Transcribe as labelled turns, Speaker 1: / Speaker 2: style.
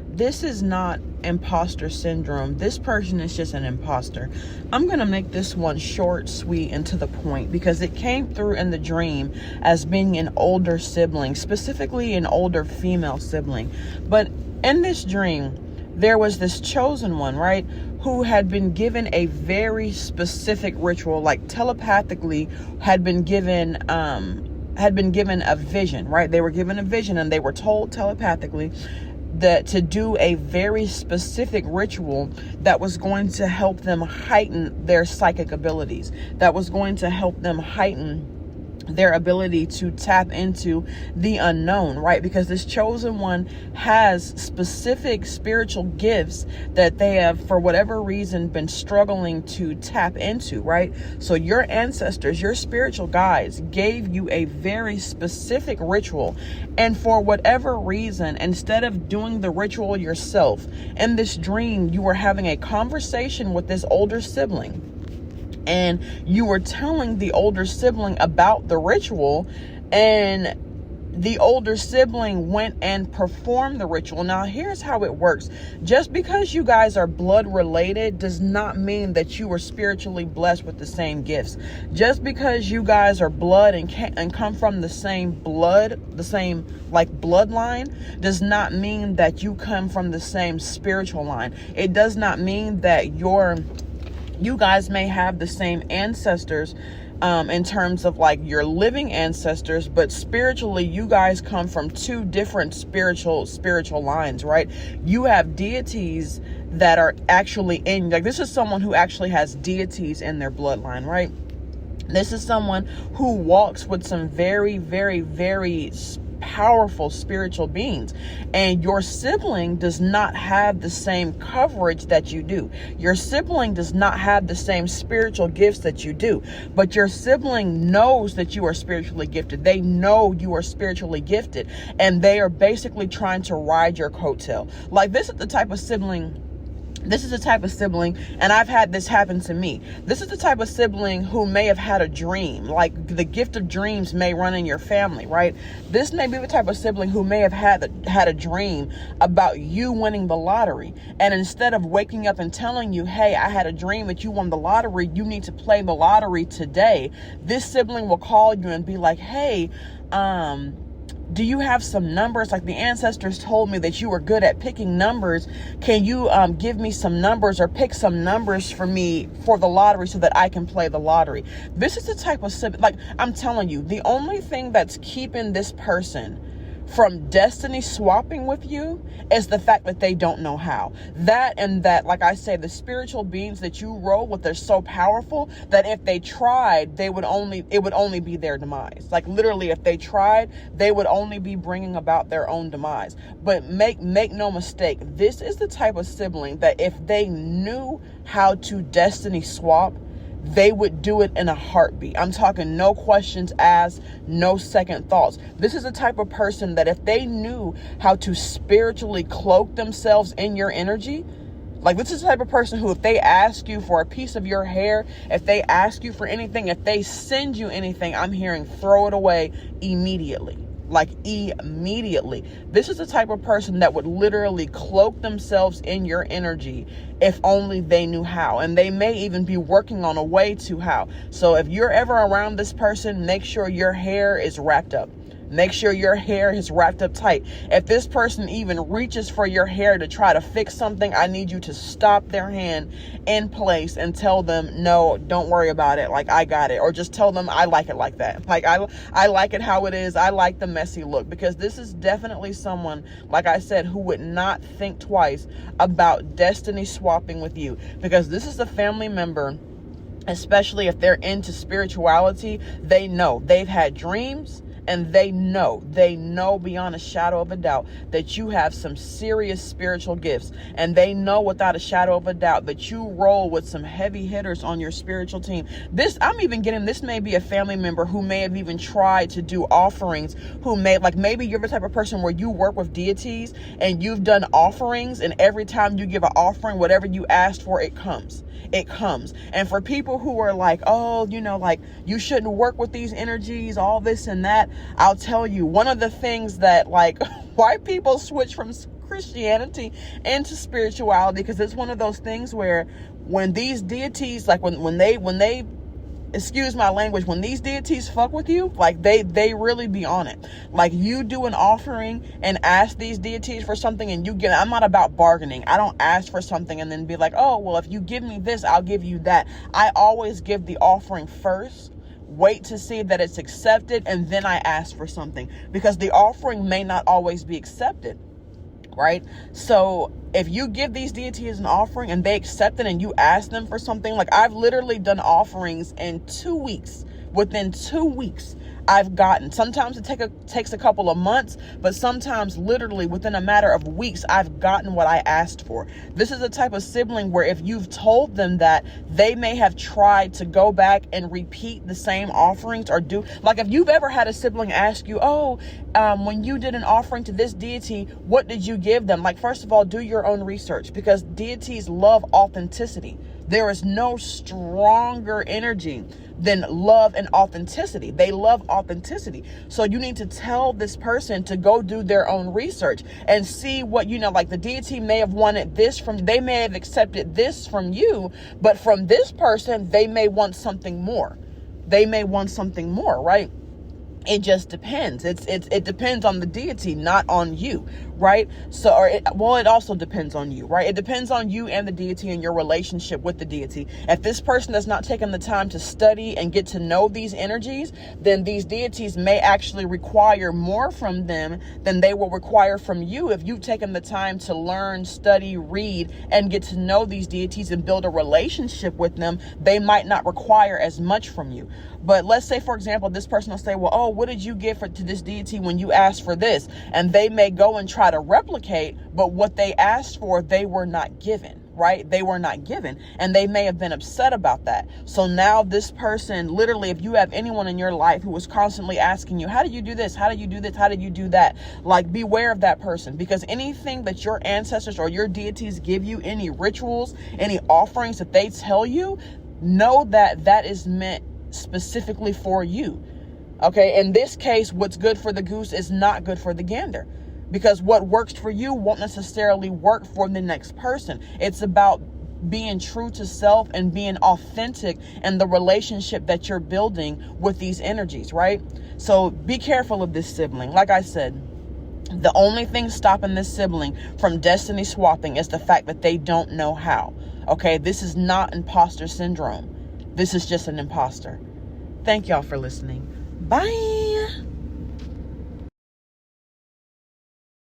Speaker 1: this is not imposter syndrome. This person is just an imposter. I'm going to make this one short, sweet, and to the point because it came through in the dream as being an older sibling, specifically an older female sibling. But in this dream, there was this chosen one, right, who had been given a very specific ritual, like telepathically had been given a vision, right? They were given a vision and they were told telepathically that to do a very specific ritual that was going to help them heighten their psychic abilities, that was going to help them heighten their ability to tap into the unknown, right? Because this chosen one has specific spiritual gifts that they have, for whatever reason, been struggling to tap into, right? So your ancestors, your spiritual guides, gave you a very specific ritual. And for whatever reason, instead of doing the ritual yourself, in this dream, you were having a conversation with this older sibling. And you were telling the older sibling about the ritual, and the older sibling went and performed the ritual. Now, here's how it works. Just because you guys are blood related does not mean that you are spiritually blessed with the same gifts. Just because you guys are blood and come from the same blood, the same bloodline, does not mean that you come from the same spiritual line. It does not mean that you guys may have the same ancestors in terms of your living ancestors, but spiritually you guys come from two different spiritual lines, right? You have deities that are actually this is someone who actually has deities in their bloodline, right? This is someone who walks with some very, very, very powerful spiritual beings, and your sibling does not have the same coverage that you do. Your sibling does not have the same spiritual gifts that you do, but your sibling knows that you are spiritually gifted. They know you are spiritually gifted, and they are basically trying to ride your coattail. This is the type of sibling. And I've had this happen to me. This is the type of sibling who may have had a dream. The gift of dreams may run in your family, right? This may be the type of sibling who may have had a dream about you winning the lottery. And instead of waking up and telling you, hey, I had a dream that you won the lottery, you need to play the lottery today, this sibling will call you and be like, hey, do you have some numbers? The ancestors told me that you were good at picking numbers. Can you give me some numbers or pick some numbers for me for the lottery so that I can play the lottery? This is the type of sibling, I'm telling you, the only thing that's keeping this person from destiny swapping with you is the fact that they don't know how. That, like I say, the spiritual beings that you roll with are so powerful that if they tried, it would only be their demise. Literally, if they tried, they would only be bringing about their own demise. But make no mistake, this is the type of sibling that if they knew how to destiny swap, they would do it in a heartbeat. I'm talking no questions asked, no second thoughts. This is the type of person that if they knew how to spiritually cloak themselves in your energy, this is the type of person who, if they ask you for a piece of your hair, if they ask you for anything, if they send you anything, I'm hearing throw it away immediately. Immediately. This is the type of person that would literally cloak themselves in your energy if only they knew how. And they may even be working on a way to how. So if you're ever around this person, make sure your hair is wrapped up. Make sure your hair is wrapped up tight. If this person even reaches for your hair to try to fix something, I need you to stop their hand in place and tell them, no, don't worry about it. I got it. Or just tell them, I like it like that. I like it how it is. I like the messy look, because this is definitely someone, like I said, who would not think twice about destiny swapping with you, because this is a family member. Especially if they're into spirituality, they know they've had dreams. And they know beyond a shadow of a doubt that you have some serious spiritual gifts. And they know without a shadow of a doubt that you roll with some heavy hitters on your spiritual team. This may be a family member who may have even tried to do offerings, who may, maybe you're the type of person where you work with deities and you've done offerings, and every time you give an offering, whatever you asked for, it comes. And for people who are you shouldn't work with these energies, all this and that, I'll tell you, one of the things that why people switch from Christianity into spirituality, because it's one of those things where when these deities, like when they excuse my language, when these deities fuck with you, like they really be on it. Like, you do an offering and ask these deities for something and you get, I'm not about bargaining. I don't ask for something and then be like, oh, well, if you give me this, I'll give you that. I always give the offering first, wait to see that it's accepted, and then I ask for something, because the offering may not always be accepted. Right? So if you give these deities an offering and they accept it and you ask them for something, like I've literally done offerings in 2 weeks. Within 2 weeks, I've gotten, sometimes it takes a couple of months, but sometimes literally within a matter of weeks, I've gotten what I asked for. This is a type of sibling where if you've told them that, they may have tried to go back and repeat the same offerings or do, like if you've ever had a sibling ask you, when you did an offering to this deity, what did you give them? Like, first of all, do your own research, because deities love authenticity. There is no stronger energy than love and authenticity. They love authenticity. So you need to tell this person to go do their own research and see what, like the deity may have wanted this they may have accepted this from you, but from this person, they may want something more. Right? It just depends. It depends on the deity, not on you, right? So, it also depends on you, right? It depends on you and the deity and your relationship with the deity. If this person has not taken the time to study and get to know these energies, then these deities may actually require more from them than they will require from you. If you've taken the time to learn, study, read, and get to know these deities and build a relationship with them, they might not require as much from you. But let's say, for example, this person will say, well, oh, what did you give to this deity when you asked for this? And they may go and try to replicate, but what they asked for, they were not given, right? They were not given. And they may have been upset about that. So now this person, literally, if you have anyone in your life who was constantly asking you, how did you do this? How did you do this? How did you do that? Like, beware of that person, because anything that your ancestors or your deities give you, any rituals, any offerings that they tell you, know that that is meant specifically for you. Okay, in this case, what's good for the goose is not good for the gander, because what works for you won't necessarily work for the next person. It's about being true to self and being authentic in the relationship that you're building with these energies, right? So be careful of this sibling. Like I said, the only thing stopping this sibling from destiny swapping is the fact that they don't know how. Okay, this is not imposter syndrome. This is just an imposter. Thank y'all for listening. Bye.